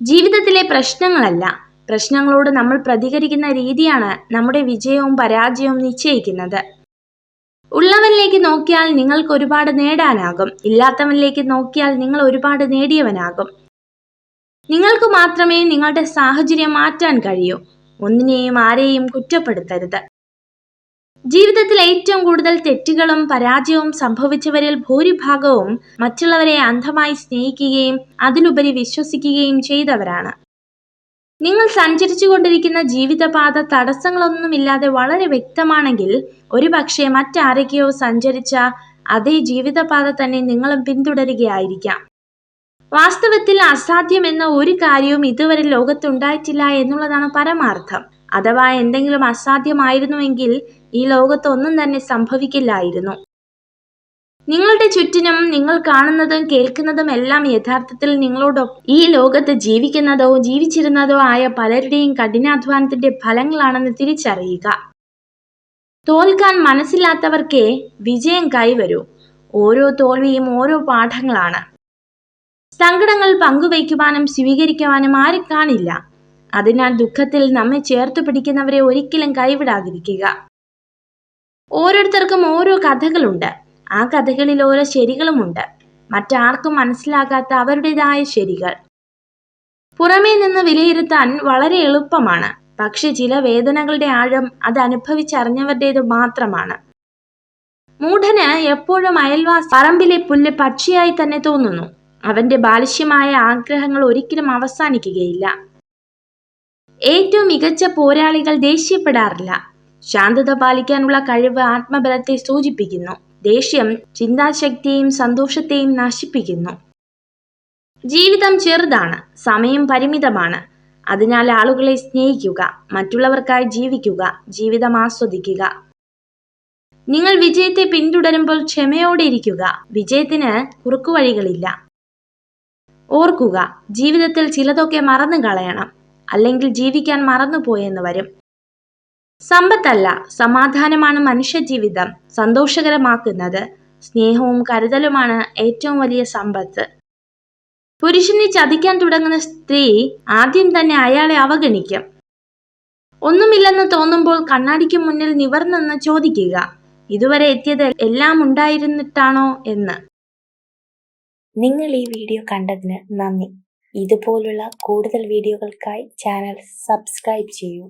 ജീവിതത്തിലെ പ്രശ്നങ്ങളല്ല, പ്രശ്നങ്ങളോട് നമ്മൾ പ്രതികരിക്കുന്ന രീതിയാണ് നമ്മുടെ വിജയവും പരാജയവും നിശ്ചയിക്കുന്നത്. ഉള്ളവനിലേക്ക് നോക്കിയാൽ നിങ്ങൾക്ക് ഒരുപാട് നേടാനാകും, ഇല്ലാത്തവനിലേക്ക് നോക്കിയാൽ നിങ്ങൾ ഒരുപാട് നേടിയവനാകും. നിങ്ങൾക്ക് മാത്രമേ നിങ്ങളുടെ സാഹചര്യം മാറ്റാൻ കഴിയൂ. ഒന്നിനെയും ആരെയും കുറ്റപ്പെടുത്തരുത്. ജീവിതത്തിൽ ഏറ്റവും കൂടുതൽ തെറ്റുകളും പരാജയവും സംഭവിച്ചവരിൽ ഭൂരിഭാഗവും മറ്റുള്ളവരെ അന്ധമായി സ്നേഹിക്കുകയും അതിലുപരി വിശ്വസിക്കുകയും ചെയ്തവരാണ്. നിങ്ങൾ സഞ്ചരിച്ചു കൊണ്ടിരിക്കുന്ന ജീവിതപാത തടസ്സങ്ങളൊന്നുമില്ലാതെ വളരെ വ്യക്തമാണെങ്കിൽ ഒരുപക്ഷെ മറ്റാരൊക്കെയോ സഞ്ചരിച്ച അതേ ജീവിതപാത തന്നെ നിങ്ങളും പിന്തുടരുകയായിരിക്കാം. വാസ്തവത്തിൽ അസാധ്യമെന്ന ഒരു കാര്യവും ഇതുവരെ ലോകത്തുണ്ടായിട്ടില്ല എന്നുള്ളതാണ് പരമാർത്ഥം. അഥവാ എന്തെങ്കിലും അസാധ്യമായിരുന്നുവെങ്കിൽ ഈ ലോകത്ത് ഒന്നും തന്നെ സംഭവിക്കില്ലായിരുന്നു. നിങ്ങളുടെ ചുറ്റിനും നിങ്ങൾ കാണുന്നതും കേൾക്കുന്നതും എല്ലാം യഥാർത്ഥത്തിൽ നിങ്ങളോടൊപ്പം ഈ ലോകത്ത് ജീവിക്കുന്നതോ ജീവിച്ചിരുന്നതോ ആയ പലരുടെയും കഠിനാധ്വാനത്തിന്റെ ഫലങ്ങളാണെന്ന് തിരിച്ചറിയുക. തോൽക്കാൻ മനസ്സില്ലാത്തവർക്കേ വിജയം കൈവരൂ. ഓരോ തോൽവിയും ഓരോ പാഠങ്ങളാണ്. സങ്കടങ്ങൾ പങ്കുവയ്ക്കുവാനും സ്വീകരിക്കുവാനും ആരും കാണില്ല. അതിനാൽ ദുഃഖത്തിൽ നമ്മെ ചേർത്തു പിടിക്കുന്നവരെ ഒരിക്കലും കൈവിടാതിരിക്കുക. ഓരോരുത്തർക്കും ഓരോ കഥകളുണ്ട്. ആ കഥകളിൽ ഓരോ ശരികളുമുണ്ട്, മറ്റാർക്കും മനസ്സിലാകാത്ത അവരുടേതായ ശരികൾ. പുറമേ നിന്ന് വിലയിരുത്താൻ വളരെ എളുപ്പമാണ്, പക്ഷെ ചില വേദനകളുടെ ആഴം അത് അനുഭവിച്ചറിഞ്ഞവരുടേത് മാത്രമാണ്. മൂഢന് എപ്പോഴും അയൽവാസി പറമ്പിലെ പുല്ല് പച്ചയായി തന്നെ തോന്നുന്നു. അവന്റെ ബാലിശ്യമായ ആഗ്രഹങ്ങൾ ഒരിക്കലും അവസാനിക്കുകയില്ല. ഏറ്റവും മികച്ച പോരാളികൾ ദേഷ്യപ്പെടാറില്ല. ശാന്തത പാലിക്കാനുള്ള കഴിവ് ആത്മബലത്തെ സൂചിപ്പിക്കുന്നു. ദേഷ്യം ചിന്താശക്തിയെയും സന്തോഷത്തെയും നശിപ്പിക്കുന്നു. ജീവിതം ചെറുതാണ്, സമയം പരിമിതമാണ്. അതിനാൽ ആളുകളെ സ്നേഹിക്കുക, മറ്റുള്ളവർക്കായി ജീവിക്കുക, ജീവിതം ആസ്വദിക്കുക. നിങ്ങൾ വിജയത്തെ പിന്തുടരുമ്പോൾ ക്ഷമയോടെ ഇരിക്കുക. വിജയത്തിന് കുറുക്കുവഴികളില്ല. ഓർക്കുക, ജീവിതത്തിൽ ചിലതൊക്കെ മറന്നു കളയണം, അല്ലെങ്കിൽ ജീവിക്കാൻ മറന്നുപോയെന്ന് വരും. സമ്പത്തല്ല, സമാധാനമാണ് മനുഷ്യജീവിതം സന്തോഷകരമാക്കുന്നത്. സ്നേഹവും കരുതലുമാണ് ഏറ്റവും വലിയ സമ്പത്ത്. പുരുഷനെ ചതിക്കാൻ തുടങ്ങുന്ന സ്ത്രീ ആദ്യം തന്നെ അയാളെ അവഗണിക്കും. ഒന്നുമില്ലെന്ന് തോന്നുമ്പോൾ കണ്ണാടിക്ക് മുന്നിൽ നിവർന്നെന്ന് ചോദിക്കുക, ഇതുവരെ എത്തിയത് എല്ലാം ഉണ്ടായിരുന്നിട്ടാണോ എന്ന്. നിങ്ങൾ ഈ വീഡിയോ കണ്ടതിന് നന്ദി. ഇതുപോലുള്ള കൂടുതൽ വീഡിയോകൾക്കായി ചാനൽ സബ്സ്ക്രൈബ് ചെയ്യൂ.